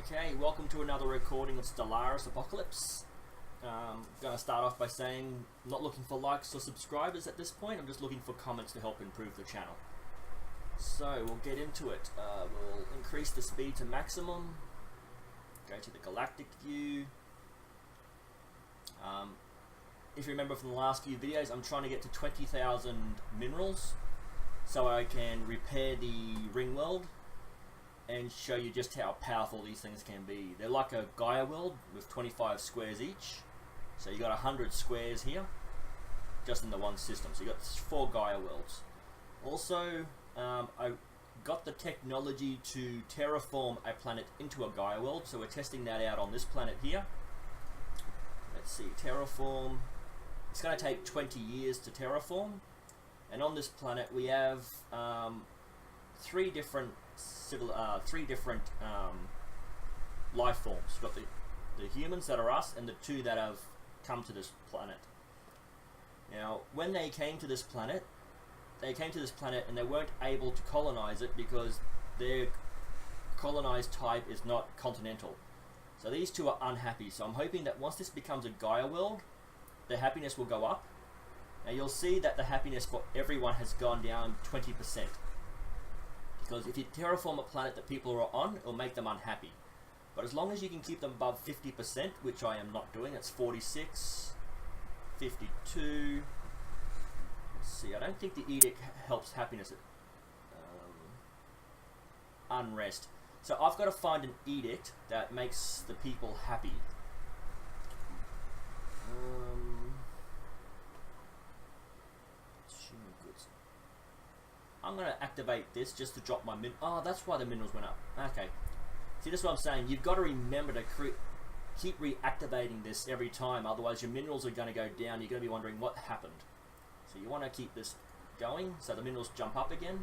Okay, welcome to another recording of Stellaris Apocalypse. Going to start off by saying I'm not looking for likes or subscribers at this point. I'm just looking for comments to help improve the channel. So we'll get into it. We'll increase the speed to maximum. Go to the galactic view. If you remember from the last few videos, I'm trying to get to 20,000 minerals so I can repair the ring world and show you just how powerful these things can be. They're like a Gaia world with 25 squares each. So you got 100 squares here, just in the one system. So you got 4 Gaia worlds. Also, I got the technology to terraform a planet into a Gaia world. So we're testing that out on this planet here. Let's see, terraform. It's going to take 20 years to terraform. And on this planet we have three different life forms. We've got the humans that are us and the 2 that have come to this planet. Now, when they came to this planet, and they weren't able to colonize it because their colonized type is not continental. So these 2 are unhappy. So I'm hoping that once this becomes a Gaia world, their happiness will go up. Now you'll see that the happiness for everyone has gone down 20%. Because if you terraform a planet that people are on, it'll make them unhappy. But as long as you can keep them above 50%, which I am not doing, it's 46, 52. Let's see, I don't think the edict helps happiness. Unrest. So I've got to find an edict that makes the people happy. I'm going to activate this just to drop my min. Oh, that's why the minerals went up. Okay. See, this is what I'm saying. You've got to remember to keep reactivating this every time. Otherwise, your minerals are going to go down. You're going to be wondering what happened. So you want to keep this going so the minerals jump up again.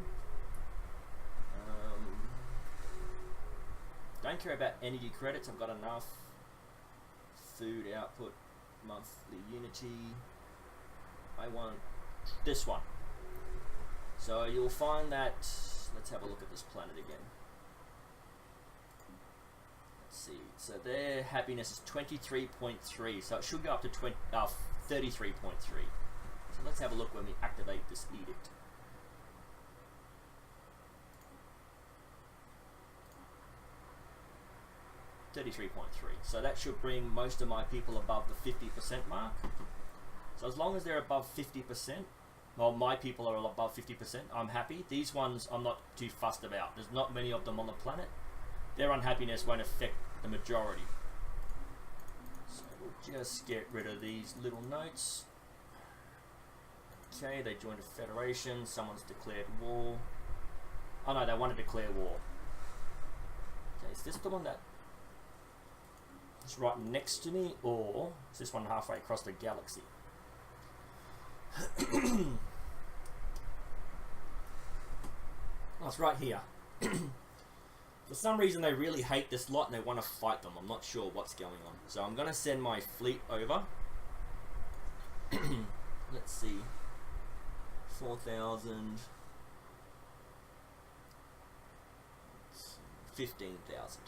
Don't care about energy credits. I've got enough. Food output, monthly unity. I want this one. So you'll find that, let's have a look at this planet again. Let's see, so their happiness is 23.3, so it should go up to 33.3. So let's have a look when we activate this edict. .3. So that should bring most of my people above the 50% mark. So as long as they're above 50%, well, my people are above 50%, I'm happy. These ones I'm not too fussed about. There's not many of them on the planet. Their unhappiness won't affect the majority. So we'll just get rid of these little notes. Okay, they joined a federation. Someone's declared war. Oh no, they want to declare war. Okay, is this the one that is right next to me, or is this one halfway across the galaxy? Oh, it's right here. For some reason they really hate this lot and they want to fight them. I'm not sure what's going on. So I'm going to send my fleet over. Let's see. 4,000. 15,000.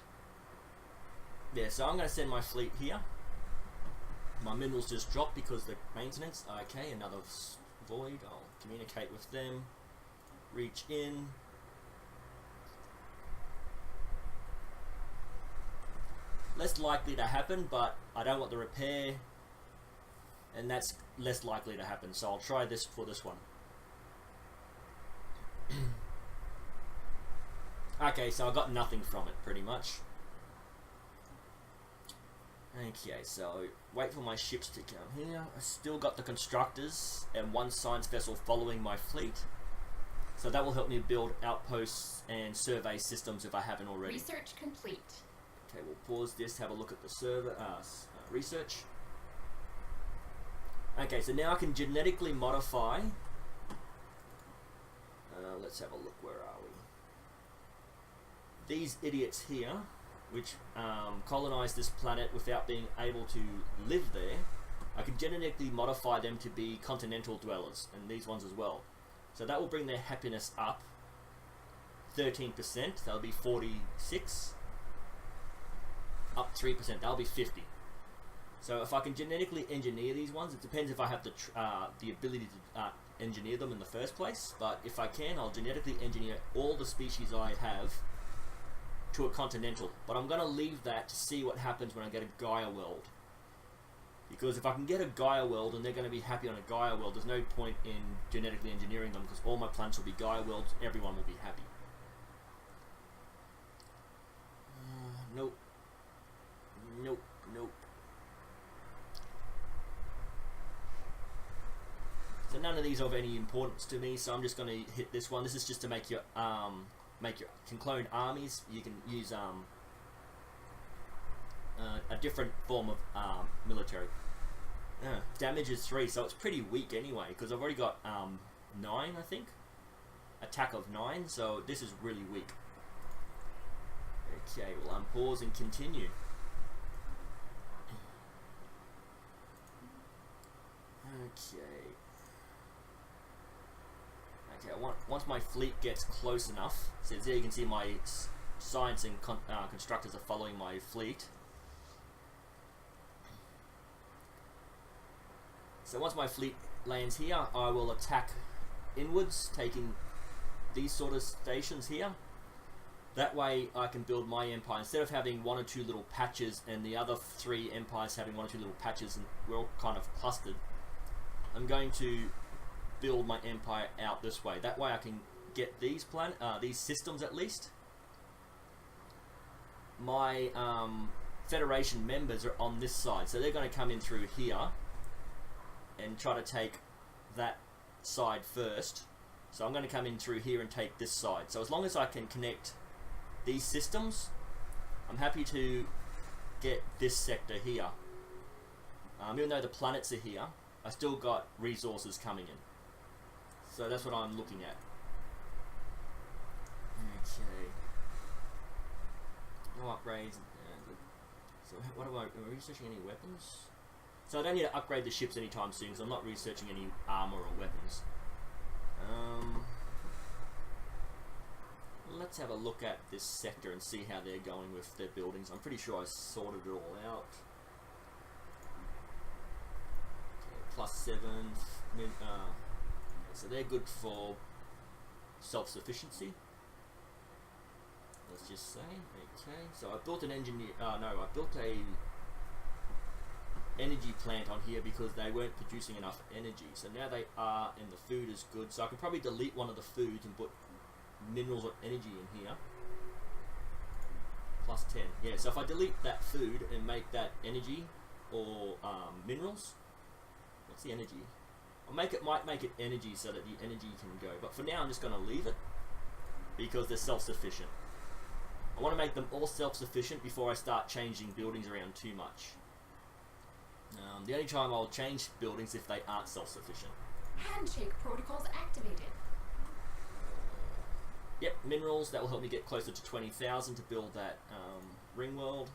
Yeah, so I'm going to send my fleet here. My minerals just dropped because the maintenance. Okay, another void. I'll communicate with them. Reach in. Less likely to happen, but I don't want the repair, and that's less likely to happen. So I'll try this for this one. Okay, so I got nothing from it pretty much. Okay, so wait for my ships to come here. I still got the constructors and 1 science vessel following my fleet. So that will help me build outposts and survey systems if I haven't already. Research complete. Okay, we'll pause this, have a look at the server, research. Okay, so now I can genetically modify. Let's have a look, where are we? These idiots here, which colonize this planet without being able to live there, I can genetically modify them to be continental dwellers, and these ones as well. So that will bring their happiness up 13%, that'll be 46. up 3%. That'll be 50. So if I can genetically engineer these ones, it depends if I have the ability to engineer them in the first place. But if I can, I'll genetically engineer all the species I have to a continental. But I'm going to leave that to see what happens when I get a Gaia world. Because if I can get a Gaia world and they're going to be happy on a Gaia world, there's no point in genetically engineering them because all my planets will be Gaia worlds, everyone will be happy. Nope. Nope. Nope. So none of these are of any importance to me, so I'm just going to hit this one. This is just to make your can clone armies. You can use a different form of military. Damage is 3, so it's pretty weak anyway, because I've already got 9, I think. Attack of 9, so this is really weak. Okay, we'll unpause and continue. Okay, once my fleet gets close enough, so there you can see my science and constructors are following my fleet. So once my fleet lands here, I will attack inwards, taking these sort of stations here. That way I can build my empire. Instead of having 1 or 2 little patches and the other 3 empires having 1 or 2 little patches and we're all kind of clustered, I'm going to build my empire out this way. That way I can get these systems at least. My Federation members are on this side, so they're going to come in through here and try to take that side first. So I'm going to come in through here and take this side. So as long as I can connect these systems, I'm happy to get this sector here. Even though the planets are here, I still got resources coming in. So that's what I'm looking at. Okay. No upgrades. So what am I researching any weapons? So I don't need to upgrade the ships anytime soon because I'm not researching any armor or weapons. Let's have a look at this sector and see how they're going with their buildings. I'm pretty sure I sorted it all out. Okay, +7. So they're good for self-sufficiency. Let's just say. Okay, so I built an I built a energy plant on here because they weren't producing enough energy. So now they are, and the food is good. So I could probably delete one of the foods and put minerals or energy in here. +10. Yeah, so if I delete that food and make that energy or minerals, what's the energy? Might make it energy so that the energy can go. But for now I'm just going to leave it because they're self-sufficient. I want to make them all self-sufficient before I start changing buildings around too much. The only time I'll change buildings if they aren't self-sufficient. Handshake protocols activated. Yep, minerals, that will help me get closer to 20,000 to build that ring world.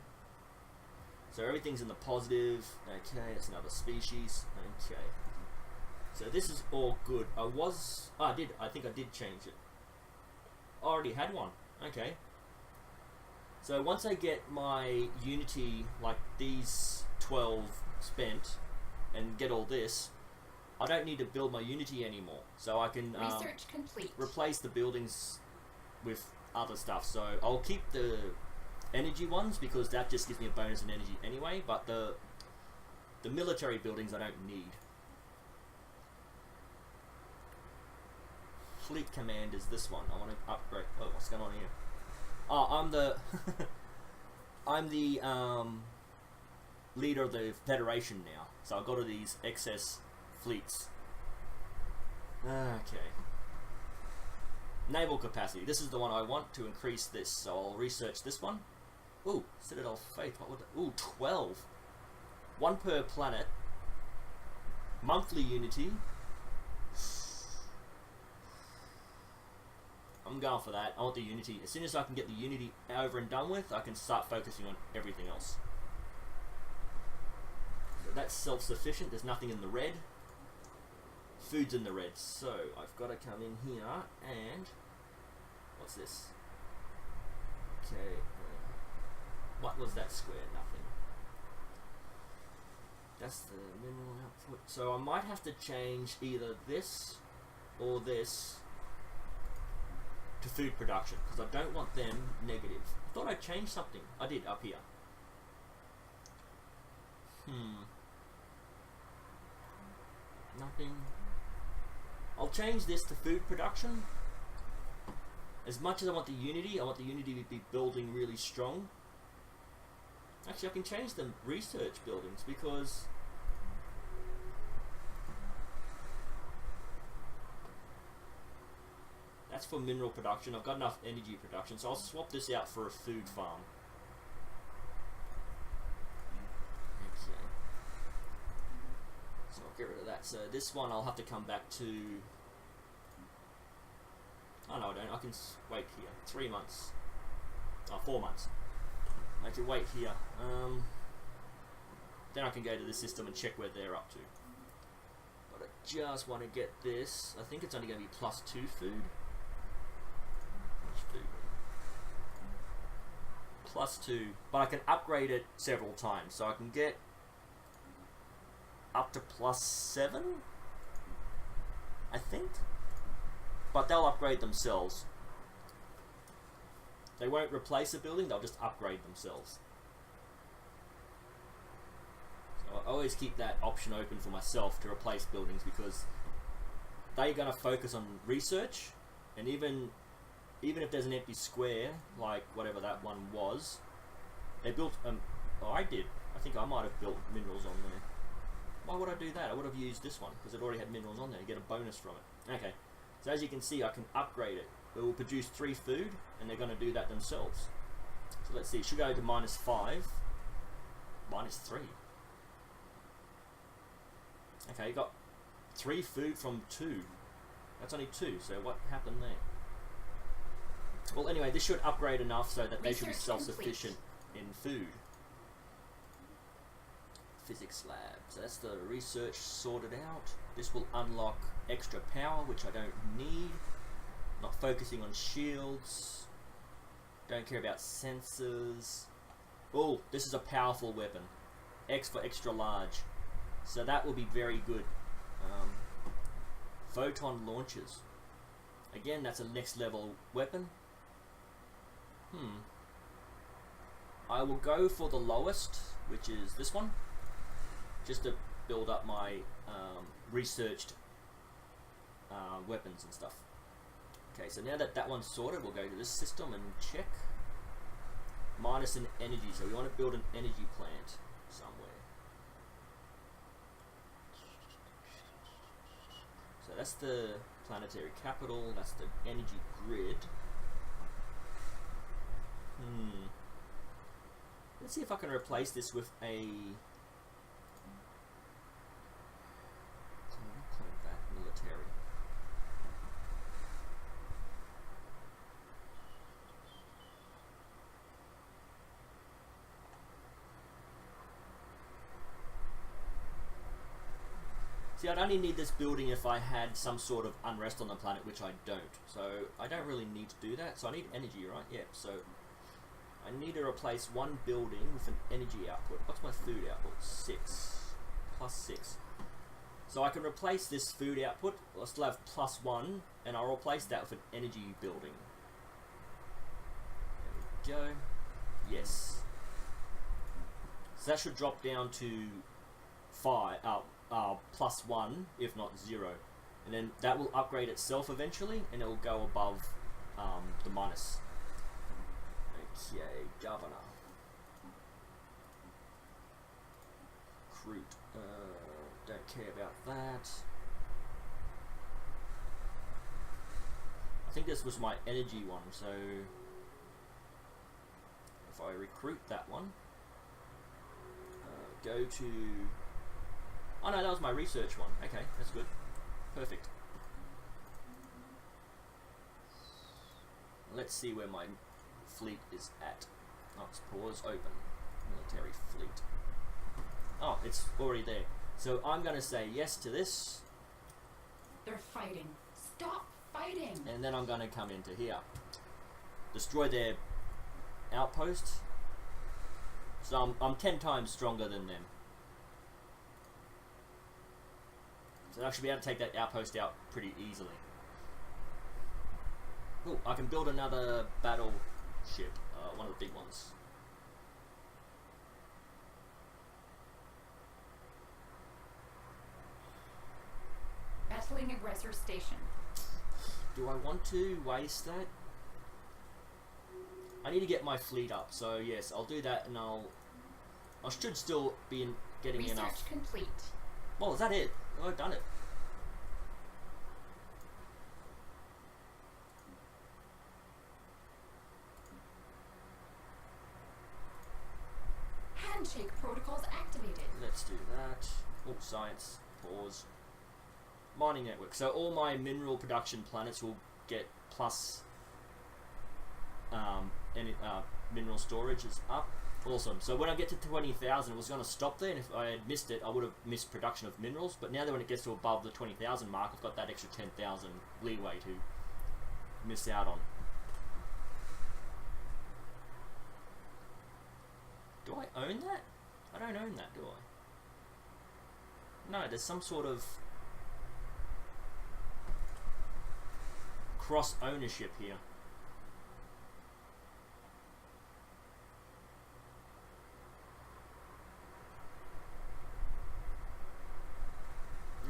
So everything's in the positive. Okay, that's another species. Okay. So this is all good. I think I did change it. I already had one. Okay. So once I get my Unity, like these 12 spent, and get all this, I don't need to build my Unity anymore. So I can research complete. Replace the buildings with other stuff. So I'll keep the energy ones because that just gives me a bonus in energy anyway, but the military buildings I don't need. Fleet command is this one. I want to upgrade. Oh, what's going on here? Oh, I'm the leader of the Federation now. So I've got all these excess fleets. Okay. Naval capacity. This is the one I want to increase this. So I'll research this one. Ooh, Citadel Faith. What would that? Ooh, 12. 1 per planet. Monthly Unity. I'm going for that. I want the Unity. As soon as I can get the Unity over and done with, I can start focusing on everything else. So that's self-sufficient. There's nothing in the red. Food's in the red. So I've got to come in here and... What's this? Okay. What? what was that square? Nothing. That's the mineral output. So I might have to change either this or this to food production, because I don't want them negative. I thought I changed something. I did up here. Nothing. I'll change this to food production. As much as I want the unity to be building really strong. Actually, I can change the research buildings, because that's for mineral production. I've got enough energy production, so I'll swap this out for a food farm. Okay. So I'll get rid of that. So this one I'll have to come back to. Oh no, I don't. I can wait here. 3 months. Oh, 4 months. I can wait here. Then I can go to the system and check where they're up to. But I just want to get this. I think it's only going to be +2 food. +2, but I can upgrade it several times, so I can get up to +7, I think. But they'll upgrade themselves. They won't replace a building, they'll just upgrade themselves. So I always keep that option open for myself to replace buildings, because they're going to focus on research, and even if there's an empty square, like whatever that one was, they built, I think I might have built minerals on there. Why would I do that? I would have used this one, because it already had minerals on there. You get a bonus from it. Okay, so as you can see, I can upgrade it. It will produce 3 food, and they're going to do that themselves. So let's see, it should go to -5, -3. Okay, you got 3 food from 2. That's only 2, so what happened there? Well, anyway, this should upgrade enough so that they should be self-sufficient in food. Physics lab. So that's the research sorted out. This will unlock extra power, which I don't need. Not focusing on shields. Don't care about sensors. Oh, this is a powerful weapon. X for extra large. So that will be very good. Photon launchers. Again, that's a next level weapon. I will go for the lowest, which is this one, just to build up my researched weapons and stuff. Okay, so now that that one's sorted, we'll go to this system and check. Minus an energy, so we want to build an energy plant somewhere. So that's the planetary capital, that's the energy grid. Let's see if I can replace this with a military. See, I'd only need this building if I had some sort of unrest on the planet, which I don't. So I don't really need to do that. So I need energy, right? Yep, so I need to replace one building with an energy output. What's my food output? 6. +6. So I can replace this food output. I'll still have +1, and I'll replace that with an energy building. There we go. Yes. So that should drop down to 5, +1, if not 0. And then that will upgrade itself eventually, and it will go above the minus. Okay, governor. Recruit. Don't care about that. I think this was my energy one, so if I recruit that one, go to... Oh no, that was my research one. Okay, that's good. Perfect. Let's see where my fleet is at. Oh, it's pause, open. Military fleet. Oh, it's already there. So I'm going to say yes to this. They're fighting. Stop fighting. And then I'm going to come into here. Destroy their outpost. So I'm 10 times stronger than them. So I should be able to take that outpost out pretty easily. Oh, I can build another battleship, one of the big ones. Battling aggressor station. Do I want to waste that? I need to get my fleet up, so yes, I'll do that, and I should still be getting Research enough. complete. Well, is that it? Oh, I've done it. Handshake protocols activated. Let's do that. Oh, science. Pause. Mining network. So all my mineral production planets will get plus mineral storage is up. Awesome. So when I get to 20,000, it was going to stop there, and if I had missed it, I would have missed production of minerals. But now that when it gets to above the 20,000 mark, I've got that extra 10,000 leeway to miss out on. Do I own that? I don't own that, do I? No, there's some sort of cross ownership here.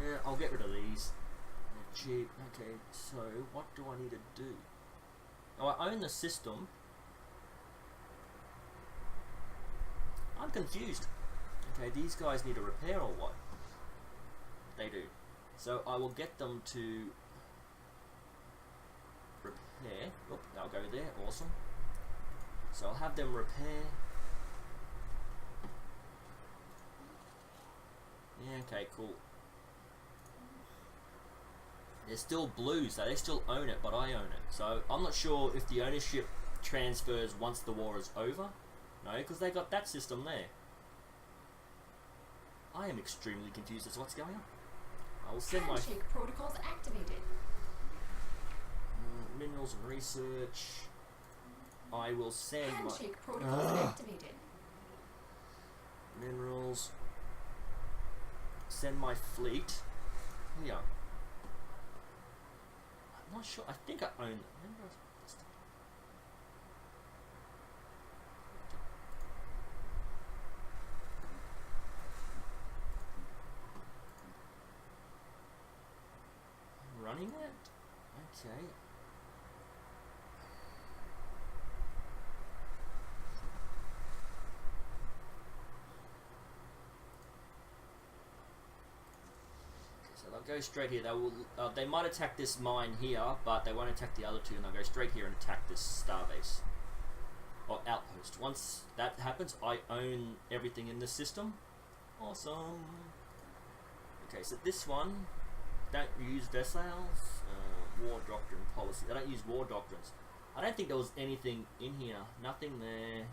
Yeah, I'll get rid of these. They're cheap. Okay, so what do I need to do? Oh, I own the system. I'm confused. Okay, these guys need a repair or what? They do. So I will get them to repair. Oh, they'll go there. Awesome. So I'll have them repair. Yeah, okay, cool. They're still blues, though. They still own it, but I own it. So I'm not sure if the ownership transfers once the war is over. No, because they got that system there. I am extremely confused as to what's going on. I will send my Handshake protocols activated. minerals and research. I will send Handshake protocols activated. minerals. Send my fleet. Here. I'm not sure. I think I own it. Running it? Okay. So they'll go straight here. They will. They might attack this mine here, but they won't attack the other two, and they'll go straight here and attack this starbase or outpost. Once that happens, I own everything in this system. Awesome. Okay, so this one. Don't use vessels, war doctrine policy. I don't use war doctrines. I don't think there was anything in here. Nothing there.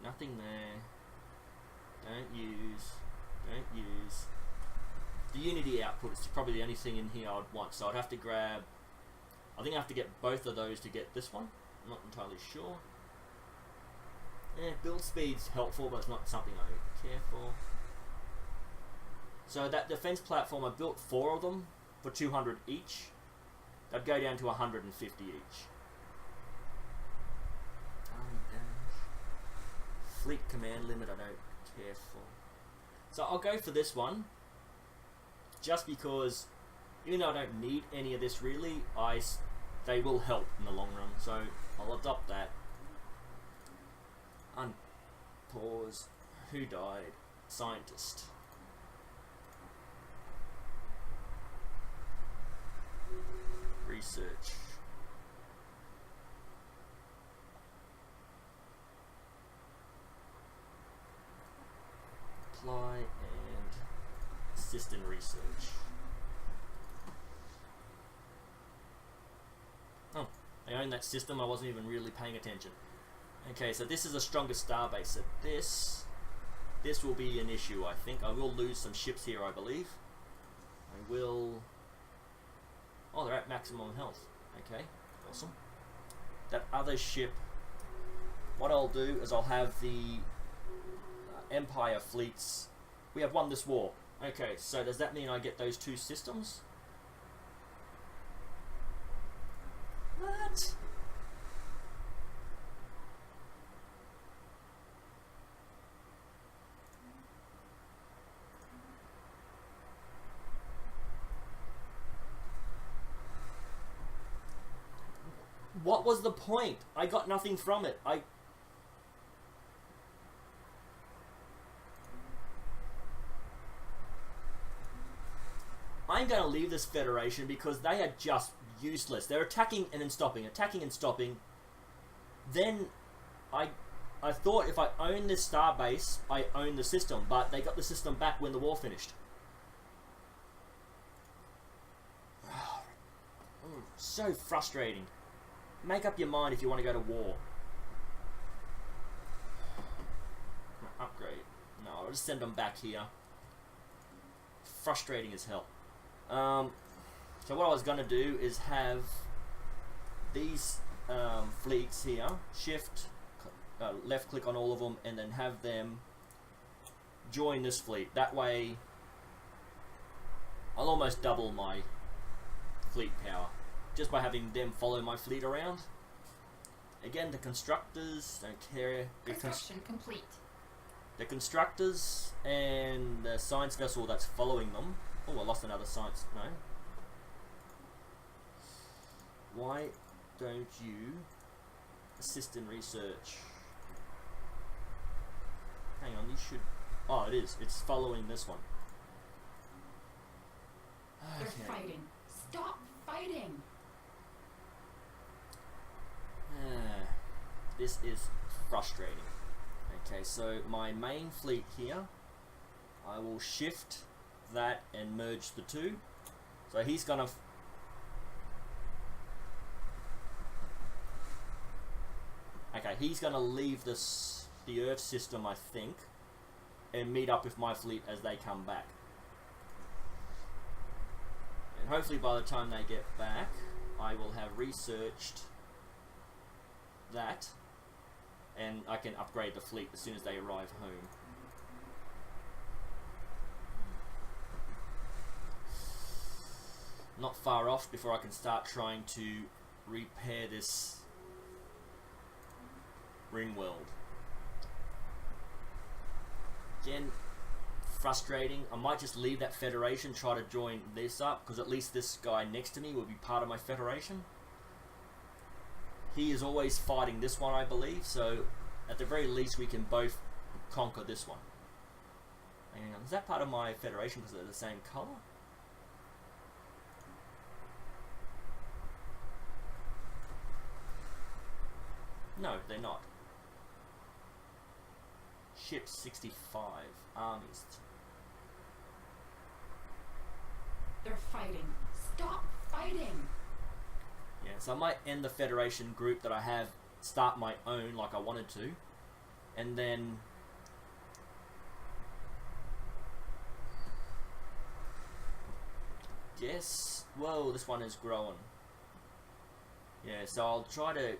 Nothing there. Don't use. The Unity output is probably the only thing in here I'd want. So I'd have to grab. I think I have to get both of those to get this one. I'm not entirely sure. Build speed's helpful, but it's not something I care for. So that defense platform, I built 4 of them for 200 each. That'd go down to 150 each. Fleet command limit, I don't care for. So I'll go for this one, just because, even though I don't need any of this really, they will help in the long run. So I'll adopt that. Unpause. Who died? Scientist. Research. Apply and assist in research. Oh, I own that system. I wasn't even really paying attention. Okay, so this is a stronger starbase. So this will be an issue, I think. I will lose some ships here, I believe. I will. Oh, they're at maximum health. Okay, awesome. That other ship, what I'll do is I'll have the Empire fleets. We have won this war. Okay, so does that mean I get those 2 systems? What? What was the point? I got nothing from it. I'm going to leave this Federation because they are just useless. They're attacking and then stopping, attacking and stopping. Then I thought if I own this star base, I own the system, but they got the system back when the war finished. So frustrating. Make up your mind if you want to go to war. Upgrade. No, I'll just send them back here. Frustrating as hell. So what I was going to do is have these fleets here, shift, left click on all of them, and then have them join this fleet. That way I'll almost double my fleet power just by having them follow my fleet around. Again, the constructors don't care. Construction complete. The constructors and the science vessel that's following them. Oh, I lost another science. No. Why don't you assist in research? Hang on, you should... Oh, it is. It's following this one. They're fighting. Stop fighting. This is frustrating. Okay, so my main fleet here, I will shift that and merge the 2. So he's gonna he's gonna leave the Earth system, I think, and meet up with my fleet as they come back. And hopefully by the time they get back, I will have researched that, and I can upgrade the fleet as soon as they arrive home. Not far off before I can start trying to repair this ring world. Again, frustrating. I might just leave that Federation, try to join this up, because at least this guy next to me will be part of my Federation. He is always fighting this one, I believe, so at the very least we can both conquer this one. Hang on, is that part of my Federation because they're the same colour? No, they're not. Ships 65, armies. They're fighting. Stop fighting. Yeah, so I might end the Federation group that I have, start my own like I wanted to, and then yes, whoa, this one is growing. Yeah, so I'll try to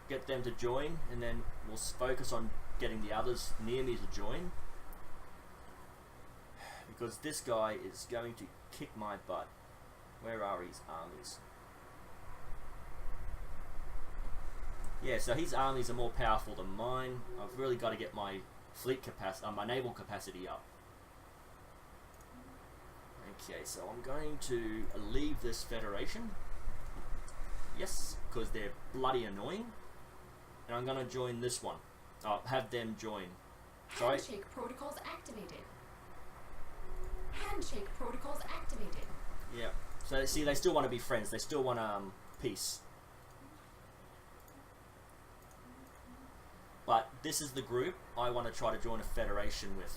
get them to join, and then we'll focus on getting the others near me to join, because this guy is going to kick my butt. Where are his armies? Yeah, so his armies are more powerful than mine. I've really got to get my fleet capacity, my naval capacity up. Okay, so I'm going to leave this Federation. Yes, because they're bloody annoying. And I'm going to join this one. I'll have them join. Sorry? Handshake protocols activated. Handshake protocols activated. Yeah. So see, they still want to be friends. They still want peace. But this is the group I want to try to join a Federation with.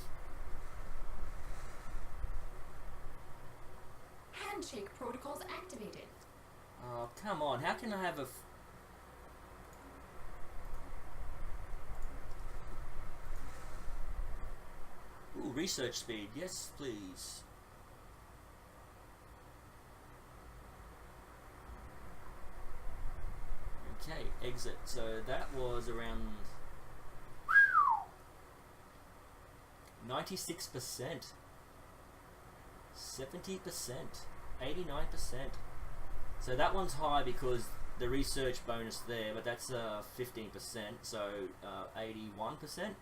Handshake protocols activated. Oh, come on. How can I have a... Ooh, research speed. Yes, please. Okay, exit. So that was around 96%. 70%. 89%. So that one's high because the research bonus there, but that's 15%, so 81%.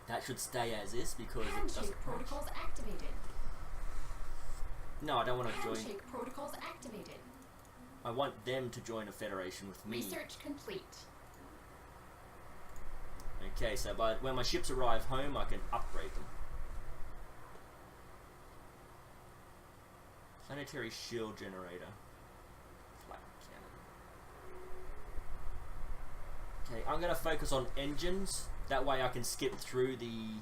That should stay as is because it doesn't. Handshake protocols activated. No, I don't want to join. Handshake protocols activated. I want them to join a federation with me. Research complete. Okay, so when my ships arrive home, I can upgrade them. Planetary shield generator. Flat cannon. Okay, I'm going to focus on engines. That way I can skip through the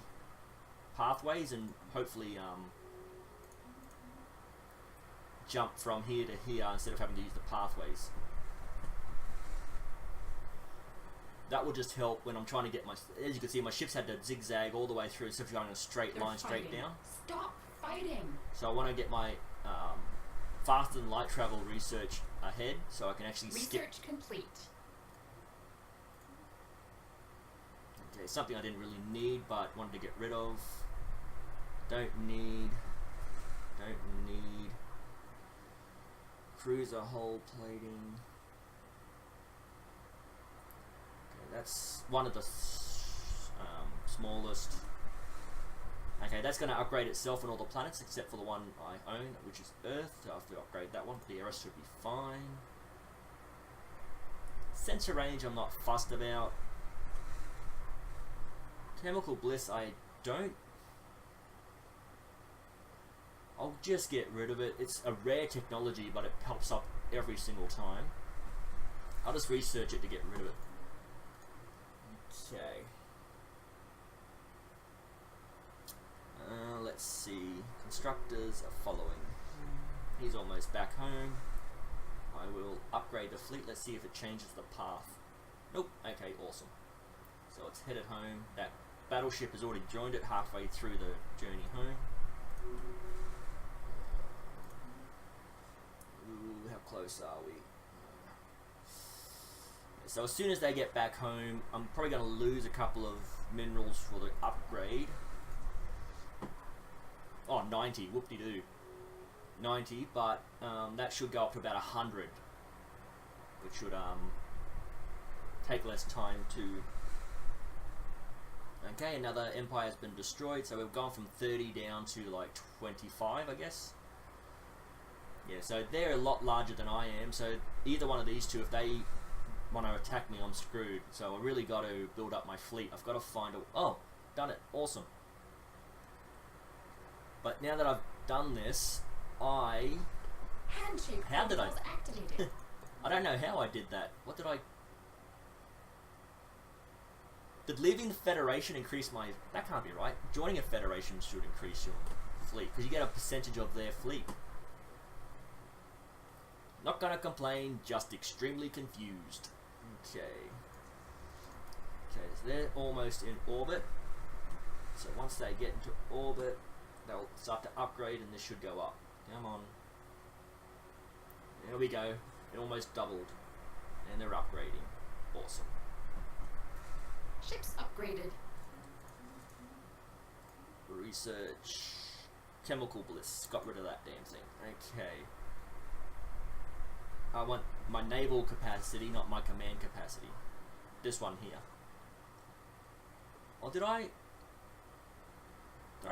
pathways and hopefully jump from here to here instead of having to use the pathways. That will just help when I'm trying to get my... As you can see, my ships had to zigzag all the way through instead of going in a straight line straight down. Stop fighting. So I want to get my faster than light travel research ahead so I can actually skip. Research complete. Okay, something I didn't really need but wanted to get rid of. Don't need. Cruiser hull plating. Okay, that's one of the smallest. Okay, that's going to upgrade itself on all the planets except for the one I own, which is Earth. So I have to upgrade that one. The rest should be fine. Sensor range I'm not fussed about. Chemical bliss I don't. I'll just get rid of it. It's a rare technology, but it pops up every single time. I'll just research it to get rid of it. Okay. Let's see. Constructors are following. He's almost back home. I will upgrade the fleet. Let's see if it changes the path. Nope. Okay, awesome. So it's headed home. That battleship has already joined it halfway through the journey home. Ooh, how close are we? So as soon as they get back home, I'm probably going to lose a couple of minerals for the upgrade. Oh, 90, whoop-de-doo. 90, but that should go up to about 100. Which should take less time to... Okay, another empire has been destroyed, so we've gone from 30 down to like 25, I guess. Yeah, so they're a lot larger than I am, so either one of these two, if they want to attack me, I'm screwed. So I really got to build up my fleet. I've got to find a... Oh, done it. Awesome. But now that I've done this, Handshake how did I... activated. I don't know how I did that. What did I... Did leaving the Federation increase my... That can't be right. Joining a Federation should increase your fleet, because you get a percentage of their fleet. Not gonna complain, just extremely confused. Okay. Okay, so they're almost in orbit. So once they get into orbit, they'll start to upgrade and this should go up. Come on. There we go. It almost doubled. And they're upgrading. Awesome. Ships upgraded. Research. Chemical bliss. Got rid of that damn thing. Okay. I want my naval capacity, not my command capacity. This one here. Or did I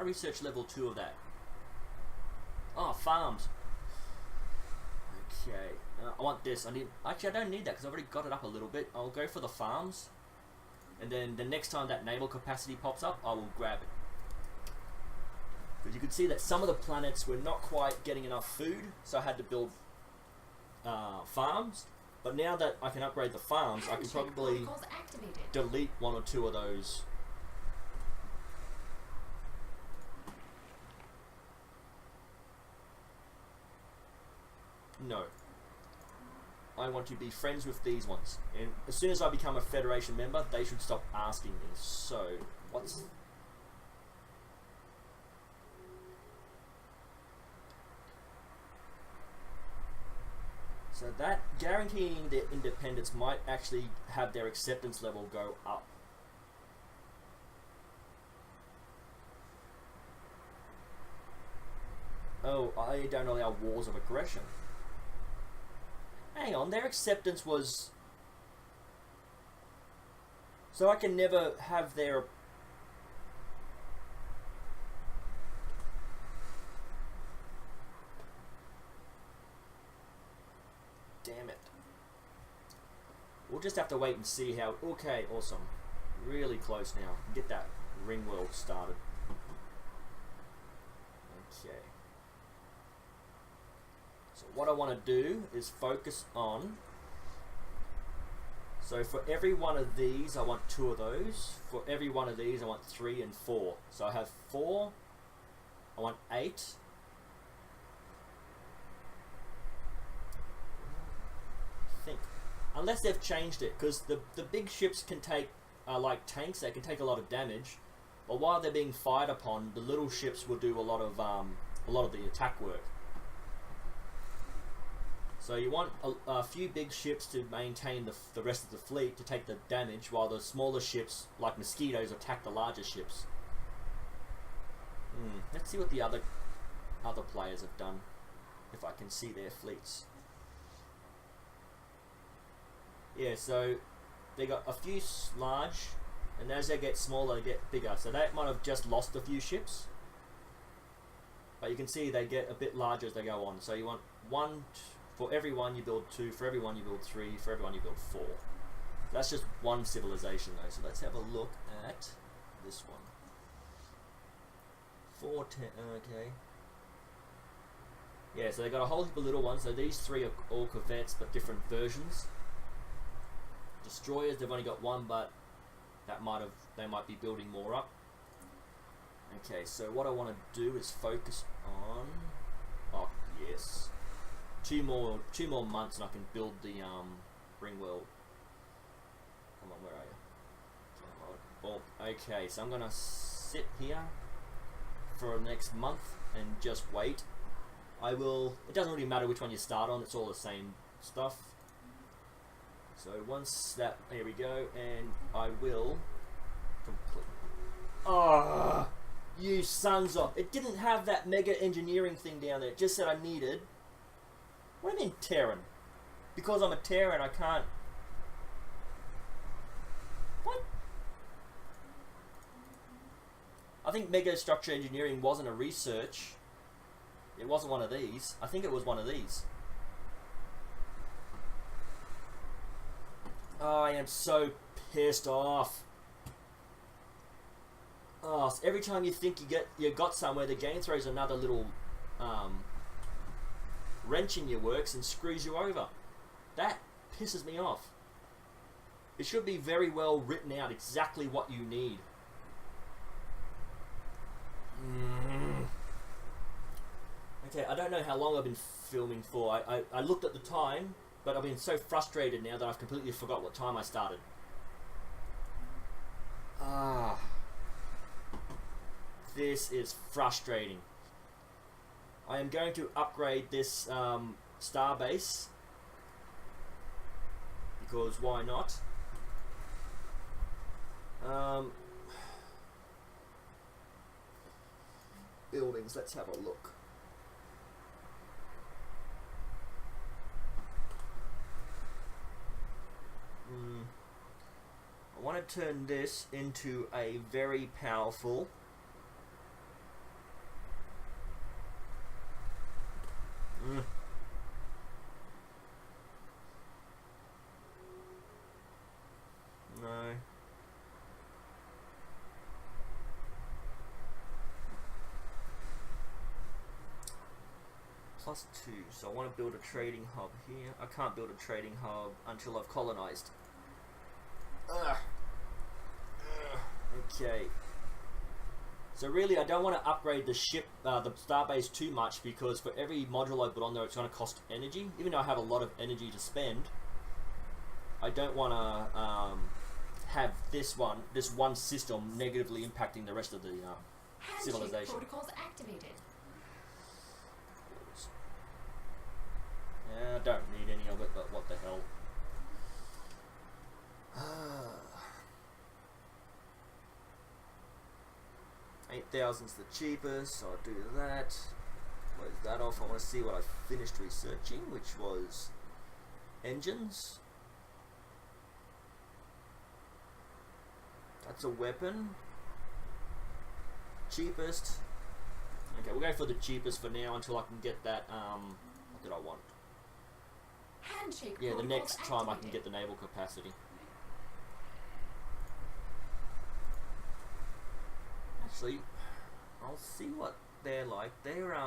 research level 2 of that? Oh, farms. Okay. I want this. Actually, I don't need that because I've already got it up a little bit. I'll go for the farms. And then the next time that naval capacity pops up, I will grab it. Because you could see that some of the planets were not quite getting enough food, so I had to build farms. But now that I can upgrade the farms, I can probably delete 1 or 2 of those. No. I want to be friends with these ones. And as soon as I become a Federation member, they should stop asking me. So, what's... So that guaranteeing their independence might actually have their acceptance level go up. Oh, I don't allow wars of aggression. Hang on, their acceptance was... So I can never have their... Damn it. We'll just have to wait and see how... Okay, awesome. Really close now. Get that ring world started. Okay. So what I want to do is focus on... So for every one of these, I want 2 of those. For every one of these, I want 3 and 4. So I have 4. I want 8. I think. Unless they've changed it, because the big ships can take, like tanks, they can take a lot of damage. But while they're being fired upon, the little ships will do a lot of the attack work. So you want a few big ships to maintain the rest of the fleet to take the damage, while the smaller ships, like mosquitoes, attack the larger ships. Let's see what the other players have done, if I can see their fleets. Yeah, so they got a few large, and as they get smaller, they get bigger. So they might have just lost a few ships, but you can see they get a bit larger as they go on. So you want 1. For every one you build 2, for every one you build 3, for every one you build 4. That's just one civilization though, so let's have a look at this one. 4, 10, okay. Yeah, so they got a whole heap of little ones, so these 3 are all corvettes but different versions. Destroyers, they've only got 1, but they might be building more up. Okay, so what I want to do is focus on... Oh, yes. 2 more months and I can build the ring world. Come on, where are you? Come on. Oh, okay, so I'm gonna sit here for the next month and just wait. I will. It doesn't really matter which one you start on. It's all the same stuff. So once that, here we go, and I will complete. Ah, you sons of! It didn't have that mega engineering thing down there. It just said I needed. What do you mean Terran? Because I'm a Terran, I can't... What? I think Mega Structure Engineering wasn't a research. It wasn't one of these. I think it was one of these. Oh, I am so pissed off. Oh, so every time you think you got somewhere, the game throws another little... wrench in your works and screws you over. That pisses me off. It should be very well written out exactly what you need. Okay, I don't know how long I've been filming for. I looked at the time, but I've been so frustrated now that I've completely forgot what time I started. This is frustrating. I am going to upgrade this star base because why not? Buildings, let's have a look. I want to turn this into a very powerful No. +2, so I want to build a trading hub here. I can't build a trading hub until I've colonized. Okay. So really, I don't want to upgrade the ship, the starbase too much, because for every module I put on there, it's going to cost energy. Even though I have a lot of energy to spend, I don't want to have this one system negatively impacting the rest of the civilization. Protocols activated. Yeah, I don't need any of it, but what the hell. 8,000's the cheapest, so I'll do that. Close that off. I want to see what I finished researching, which was engines. That's a weapon. Cheapest. Okay, we'll go for the cheapest for now until I can get that, what did I want? Handshake Yeah, the protocol next time I can activated. get the naval capacity. Actually, I'll see what they're like. They're,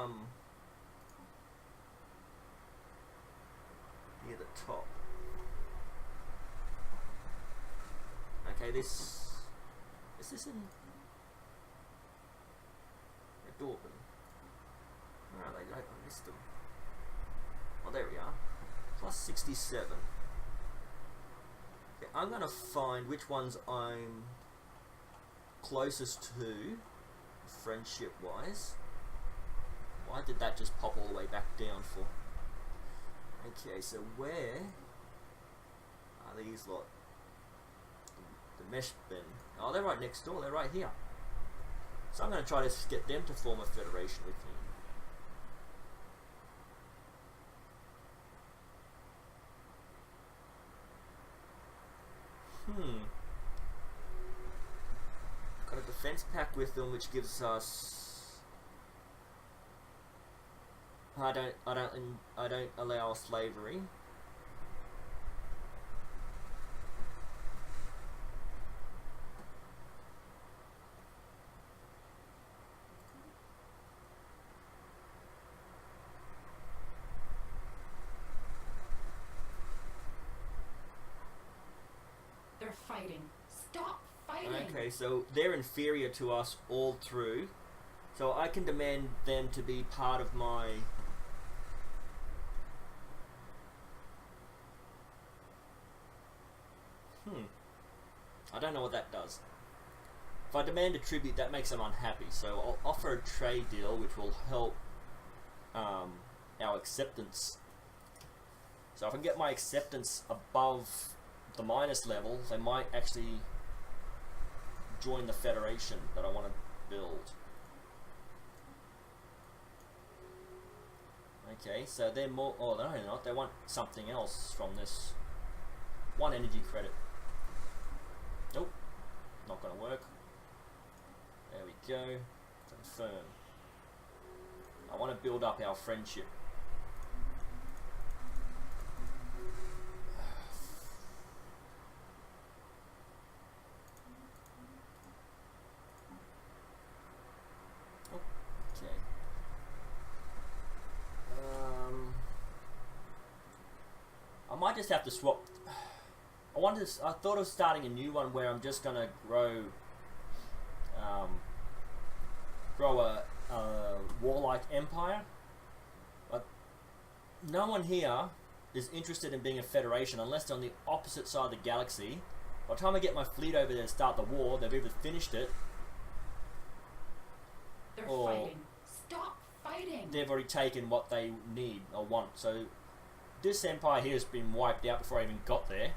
near the top. Okay, this... Is this in... Dorban? Where are they? I missed them. Oh, there we are. Plus 67. Okay, I'm going to find which ones I'm closest to, friendship-wise. Why did that just pop all the way back down for? Okay, so where are these lot? The mesh bin. Oh, they're right next door. They're right here. So I'm going to try to get them to form a federation with me. Got a defense pact with them, which gives us. I don't allow slavery. They're fighting. Stop fighting. Okay, so they're inferior to us all through. So I can demand them to be part of my... I don't know what that does. If I demand a tribute, that makes them unhappy. So I'll offer a trade deal, which will help our acceptance. So if I can get my acceptance above the minus level, they might actually join the federation that I want to build. Okay, so they're more... Oh, no, they're not. They want something else from this. 1 energy credit. Nope. Not going to work. There we go. Confirm. I want to build up our friendship. Okay. I might just have to swap. I thought of starting a new one where I'm just gonna grow a warlike empire, but no one here is interested in being a federation unless they're on the opposite side of the galaxy. By the time I get my fleet over there to start the war, they've either finished it They're or fighting. Stop fighting. they've already taken what they need or want. So this empire here has been wiped out before I even got there.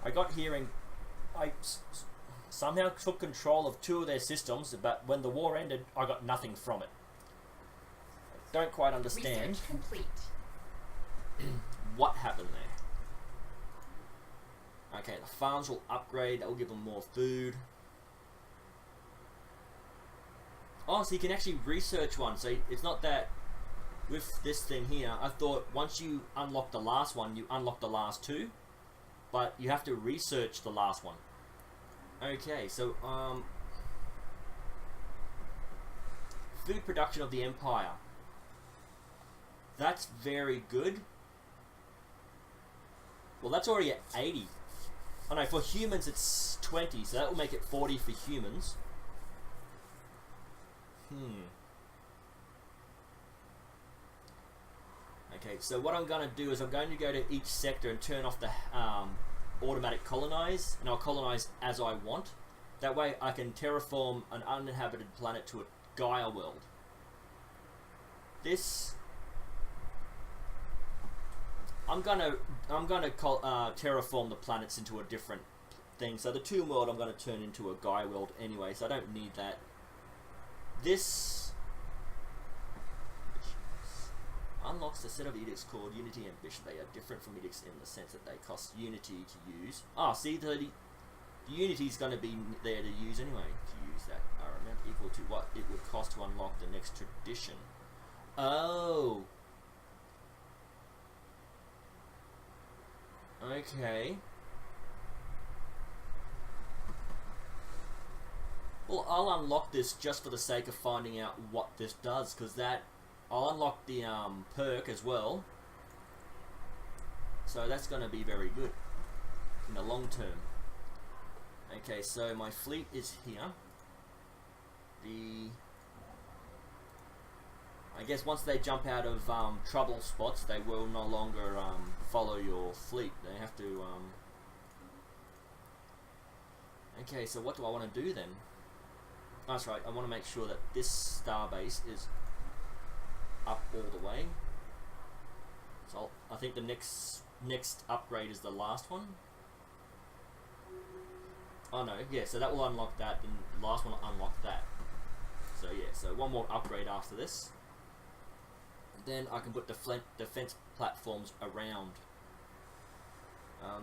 I got here and I somehow took control of 2 of their systems, but when the war ended, I got nothing from it. I don't quite understand Research complete. what happened there. Okay, the farms will upgrade, that will give them more food. Oh, so you can actually research one, so it's not that with this thing here, I thought once you unlock the last one, you unlock the last 2, but you have to research the last one. Okay, so food production of the empire. That's very good. Well, that's already at 80. Oh no, for humans it's 20, so that will make it 40 for humans. Okay, so what I'm going to do is I'm going to go to each sector and turn off the automatic colonize, and I'll colonize as I want. That way I can terraform an uninhabited planet to a Gaia world. This I'm gonna terraform the planets into a different thing. So the tomb world I'm gonna turn into a Gaia world anyway, so I don't need that. This Unlocks a set of edicts called Unity and Ambition. They are different from edicts in the sense that they cost Unity to use. Ah, see, the Unity is going to be there to use anyway. To use that amount equal to what it would cost to unlock the next tradition. Oh. Okay. Well, I'll unlock this just for the sake of finding out what this does, because that I'll unlock the perk as well. So that's going to be very good in the long term. Okay, so my fleet is here. I guess once they jump out of trouble spots, they will no longer follow your fleet. They have to. Okay, so what do I want to do then? Oh, that's right. I want to make sure that this starbase is up all the way. So I think the next upgrade is the last one. Oh no, yeah. So that will unlock that, and the last one will unlock that. So yeah, so one more upgrade after this. Then I can put defense platforms around.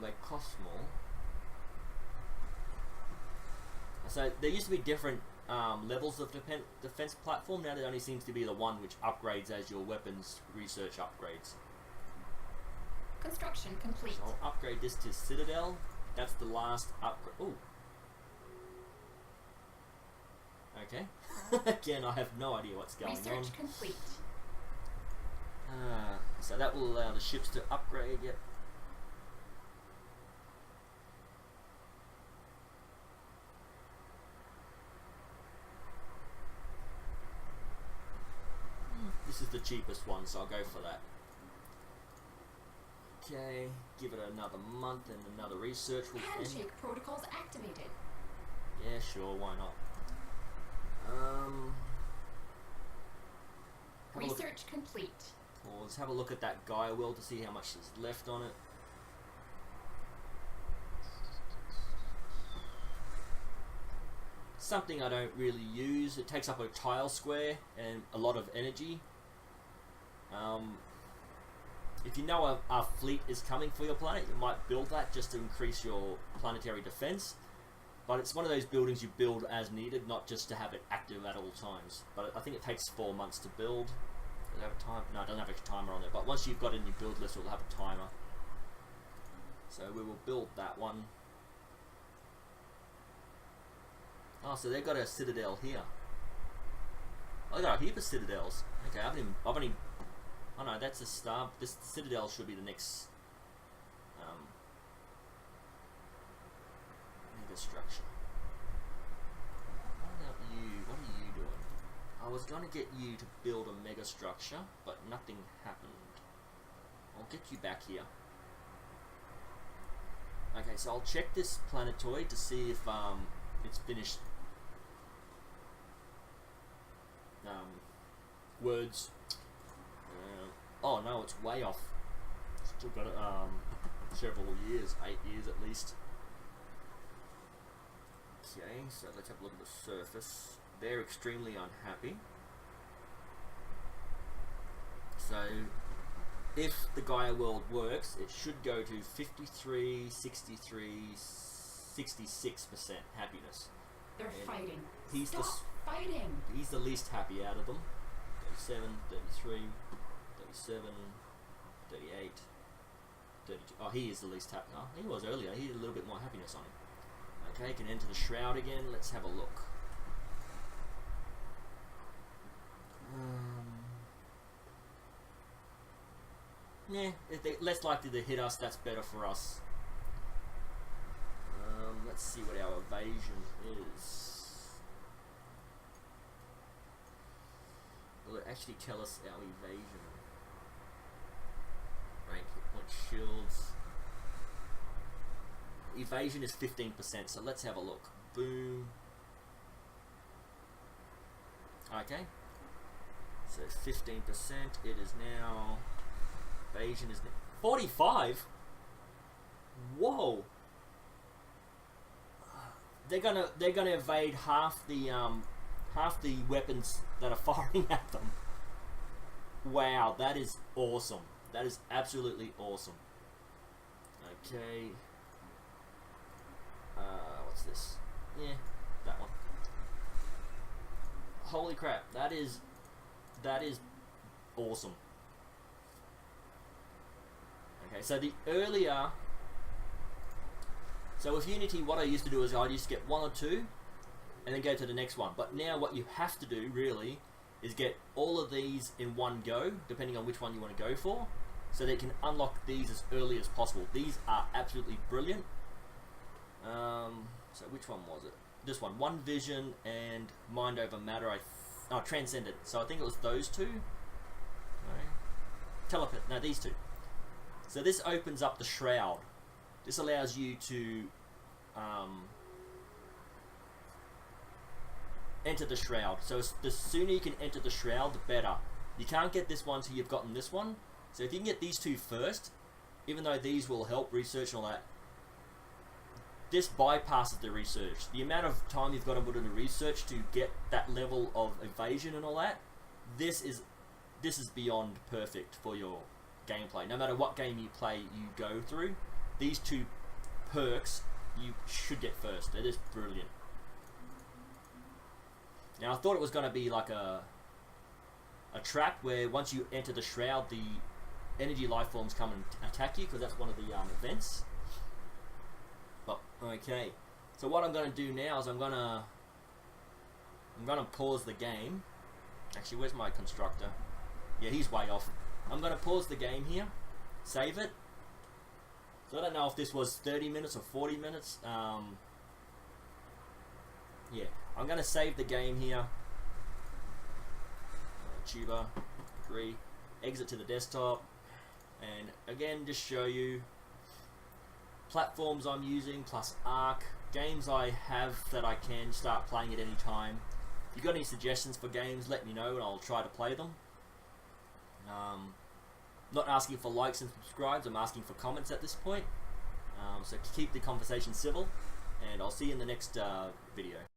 They cost more. So there used to be different levels of defense platform. Now there only seems to be the one which upgrades as your weapons research upgrades. Construction complete. So I'll upgrade this to Citadel. That's the last upgrade. Ooh. Okay. Again, I have no idea what's going on. Research complete. So that will allow the ships to upgrade. Yep. This is the cheapest one, so I'll go for that. Okay, give it another month and another research will end. Handshake protocols activated. Yeah, sure, why not? Research complete. Let's have a look at that Gaia world to see how much is left on it. Something I don't really use. It takes up a tile square and a lot of energy. If you know a fleet is coming for your planet, you might build that just to increase your planetary defense. But it's one of those buildings you build as needed, not just to have it active at all times. But I think it takes 4 months to build. Does it have a time? No, it doesn't have a timer on there. But once you've got it in your build list, it'll have a timer. So we will build that one. Oh, so they've got a citadel here. Oh, they got a heap of citadels. Okay, I've only. Oh no, that's a star. This citadel should be the next mega structure. What about you? What are you doing? I was going to get you to build a mega structure, but nothing happened. I'll get you back here. Okay, so I'll check this planetoid to see if it's finished. Words. Oh no, it's way off. Still got it. Several years, 8 years at least. Okay, so let's have a look at the surface. They're extremely unhappy. So, if the Gaia world works, it should go to 53, 63, 66% happiness. They're And fighting. He's Stop fighting. He's the least happy out of them. 37, 33, 37, 38, 32. Oh, he is the least happy. Oh, he was earlier. He had a little bit more happiness on him. Okay, can enter the shroud again. Let's have a look. Yeah, if they're less likely to hit us, that's better for us. Let's see what our evasion is. Will it actually tell us our evasion? Rank, hit point, shields. Evasion is 15%, so let's have a look. Boom. Okay. So 15%, it is now... Evasion is 45. Whoa. They're gonna evade half the weapons that are firing at them. Wow, that is awesome. That is absolutely awesome. Okay. What's this? Yeah, that one. Holy crap, that is awesome. Okay, so the earlier... So with Unity, what I used to do is I used to get 1 or 2, and then go to the next one. But now what you have to do, really, is get all of these in one go, depending on which one you want to go for, so they can unlock these as early as possible. These are absolutely brilliant. So which one was it? This one, One Vision and Mind Over Matter. Transcendent. So I think it was those two. No. No, these two. So this opens up the shroud. This allows you to enter the shroud. So the sooner you can enter the shroud, the better. You can't get this one till you've gotten this one. So if you can get these two first, even though these will help research and all that, this bypasses the research. The amount of time you've got to put into research to get that level of evasion and all that, this is beyond perfect for your gameplay. No matter what game you play, you go through, these two perks you should get first. It is brilliant. Now I thought it was going to be like a trap where once you enter the shroud, the energy life forms come and attack you, because that's one of the events. But okay, so what I'm going to do now is I'm going to pause the game. Actually, where's my constructor? Yeah, he's way off. I'm going to pause the game here, save it. So I don't know if this was 30 minutes or 40 minutes. Yeah, I'm going to save the game here. Tuber, agree, exit to the desktop, and again just show you platforms I'm using plus Arc, games I have that I can start playing at any time. If you've got any suggestions for games, let me know and I'll try to play them. Not asking for likes and subscribes, I'm asking for comments at this point. So keep the conversation civil, and I'll see you in the next video.